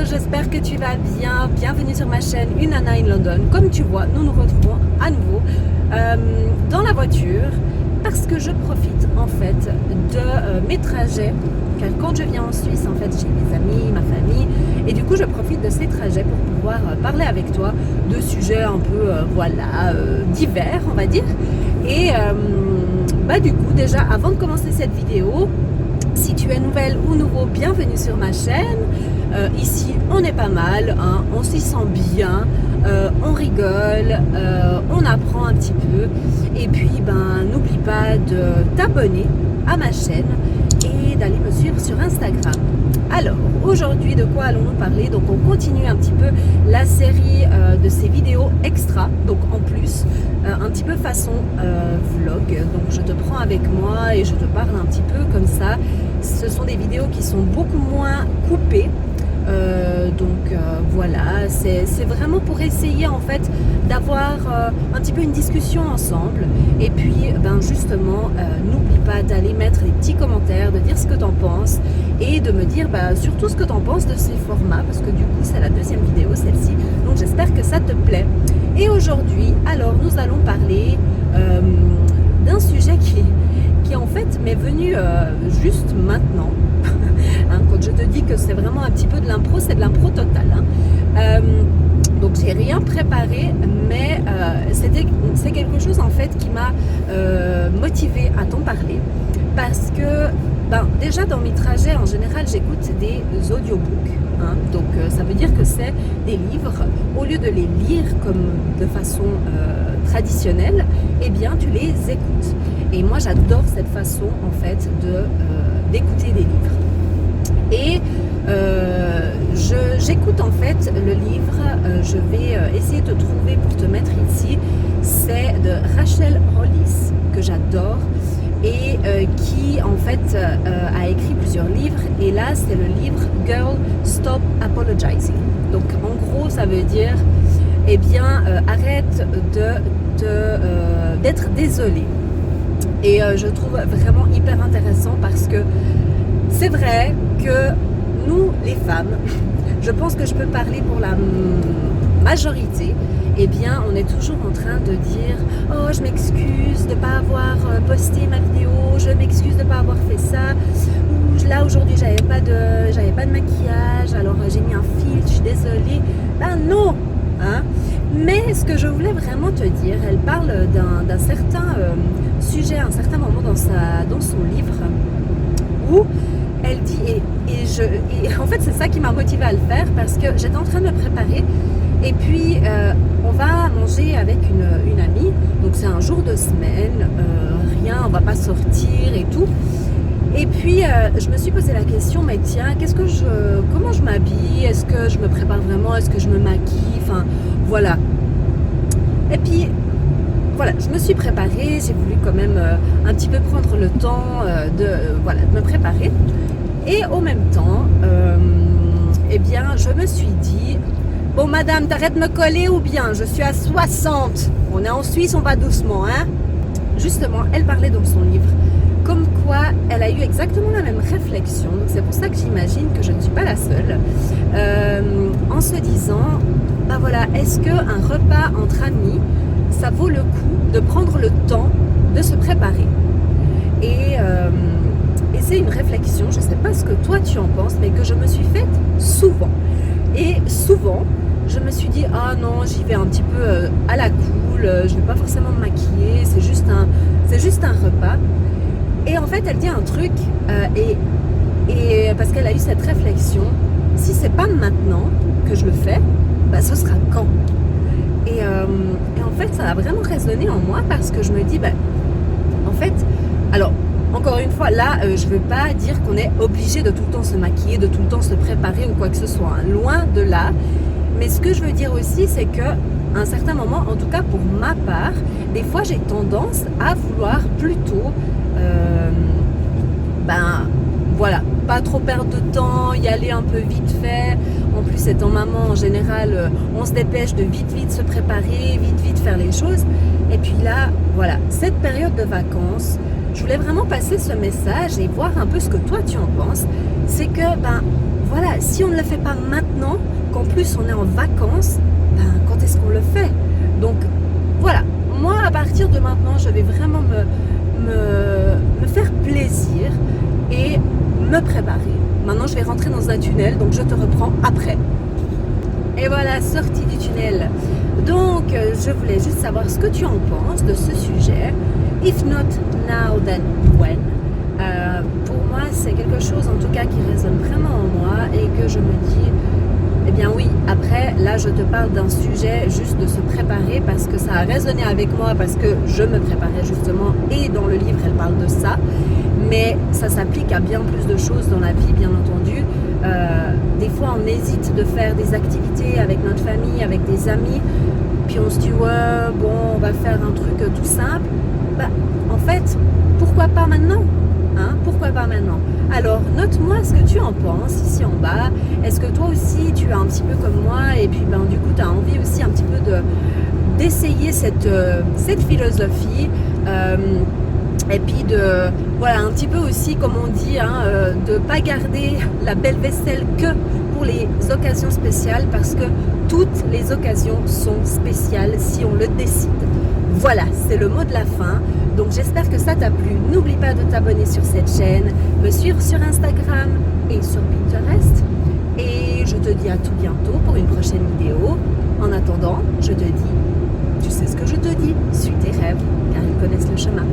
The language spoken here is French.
j'espère que tu vas bien. Bienvenue sur ma chaîne Une Nana in London. Comme tu vois, nous nous retrouvons à nouveau dans la voiture parce que je profite en fait de mes trajets. Car quand je viens en Suisse, en fait, j'ai mes amis, ma famille, et du coup, je profite de ces trajets pour pouvoir parler avec toi de sujets un peu, divers, on va dire. Et du coup, déjà, avant de commencer cette vidéo, si tu es nouvelle ou nouveau, bienvenue sur ma chaîne. Ici, on est pas mal, hein, on s'y sent bien, on rigole, on apprend un petit peu. Et puis, n'oublie pas de t'abonner à ma chaîne et d'aller me suivre sur Instagram. Alors, aujourd'hui, de quoi allons-nous parler? Donc, on continue un petit peu la série de ces vidéos extra, donc en plus, un petit peu façon vlog. Donc, je te prends avec moi et je te parle un petit peu comme ça. Ce sont des vidéos qui sont beaucoup moins coupées. Voilà, c'est vraiment pour essayer en fait d'avoir un petit peu une discussion ensemble. Et puis justement, n'oublie pas d'aller mettre des petits commentaires, de dire ce que tu en penses et de me dire surtout ce que tu en penses de ces formats, parce que du coup c'est la deuxième vidéo, celle-ci, donc j'espère que ça te plaît. Et aujourd'hui, alors nous allons parler d'un sujet qui en fait m'est venu juste maintenant. Hein, quand je te dis que c'est vraiment un petit peu de l'impro, c'est de l'impro totale. Hein. Donc j'ai rien préparé, mais c'est quelque chose en fait qui m'a motivée à t'en parler, parce que déjà dans mes trajets en général j'écoute des audiobooks. Hein, donc ça veut dire que c'est des livres, au lieu de les lire comme de façon traditionnelle, eh bien tu les écoutes. Et moi j'adore cette façon en fait d'écouter des livres. Et j'écoute en fait le livre, je vais essayer de trouver pour te mettre ici, c'est de Rachel Hollis, que j'adore, et qui en fait a écrit plusieurs livres, et là c'est le livre Girl Stop Apologizing. Donc en gros ça veut dire, arrête d'être désolée. Et je trouve vraiment hyper intéressant, parce que c'est vrai que nous, les femmes, je pense que je peux parler pour la majorité, on est toujours en train de dire « Oh, je m'excuse de ne pas avoir posté ma vidéo, je m'excuse de ne pas avoir fait ça, ou là aujourd'hui j'avais pas de maquillage, alors j'ai mis un filtre, je suis désolée. » Non, hein. Mais ce que je voulais vraiment te dire, elle parle d'un certain sujet, à un certain moment dans son livre, où elle dit, et en fait c'est ça qui m'a motivée à le faire, parce que j'étais en train de me préparer, et puis on va manger avec une amie, donc c'est un jour de semaine, rien, on va pas sortir et tout. Et puis je me suis posé la question, mais tiens, comment je m'habille, est-ce que je me prépare vraiment, est-ce que je me maquille, enfin voilà. Et puis voilà, je me suis préparée, j'ai voulu quand même un petit peu prendre le temps de me préparer. Et en même temps, je me suis dit, bon madame, t'arrêtes de me coller ou bien je suis à 60. On est en Suisse, on va doucement, hein. Justement, elle parlait dans son livre comme quoi elle a eu exactement la même réflexion. Donc c'est pour ça que j'imagine que je ne suis pas la seule. En se disant, est-ce qu'un repas entre amis, ça vaut le coup de prendre le temps de se préparer? Et c'est une réflexion, je ne sais pas ce que toi tu en penses, mais que je me suis faite souvent. Et souvent, je me suis dit, ah non, j'y vais un petit peu à la cool, je ne vais pas forcément me maquiller, c'est juste un repas. Et en fait, elle dit un truc, et parce qu'elle a eu cette réflexion, si c'est pas maintenant que je le fais, ce sera quand? Et en fait, ça a vraiment résonné en moi, parce que je me dis, en fait, alors, encore une fois, là, je ne veux pas dire qu'on est obligé de tout le temps se maquiller, de tout le temps se préparer ou quoi que ce soit, hein. Loin de là. Mais ce que je veux dire aussi, c'est qu'à un certain moment, en tout cas pour ma part, des fois j'ai tendance à vouloir plutôt, pas trop perdre de temps, y aller un peu vite fait. En plus, étant maman, en général, on se dépêche de vite se préparer, vite faire les choses. Et puis là, voilà, cette période de vacances, je voulais vraiment passer ce message et voir un peu ce que toi tu en penses. C'est que, voilà, si on ne le fait pas maintenant, qu'en plus on est en vacances, ben, quand est-ce qu'on le fait? Donc voilà, moi à partir de maintenant, je vais vraiment me faire plaisir et me préparer. Maintenant, je vais rentrer dans un tunnel, donc je te reprends après. Et voilà, sortie du tunnel. Donc, je voulais juste savoir ce que tu en penses de ce sujet. If not now, then when. Pour moi, c'est quelque chose en tout cas qui résonne vraiment en moi et que je me dis, eh bien oui, après, là je te parle d'un sujet juste de se préparer parce que ça a résonné avec moi, parce que je me préparais justement et dans le livre elle parle de ça, mais ça s'applique à bien plus de choses dans la vie, bien entendu. Des fois on hésite de faire des activités avec notre famille, avec des amis, puis on se dit ouais, bon, on va faire un truc tout simple. Bah, en fait, pourquoi pas maintenant? Hein, pourquoi pas maintenant? Alors, note-moi ce que tu en penses ici en bas. Est-ce que toi aussi tu as un petit peu comme moi et puis ben, du coup tu as envie aussi un petit peu d'essayer cette philosophie et puis de, voilà, un petit peu aussi comme on dit, hein, de ne pas garder la belle vaisselle que pour les occasions spéciales parce que toutes les occasions sont spéciales si on le décide. Voilà, c'est le mot de la fin. Donc j'espère que ça t'a plu. N'oublie pas de t'abonner sur cette chaîne, me suivre sur Instagram et sur Pinterest. Et je te dis à tout bientôt pour une prochaine vidéo. En attendant, je te dis, tu sais ce que je te dis, suis tes rêves car ils connaissent le chemin.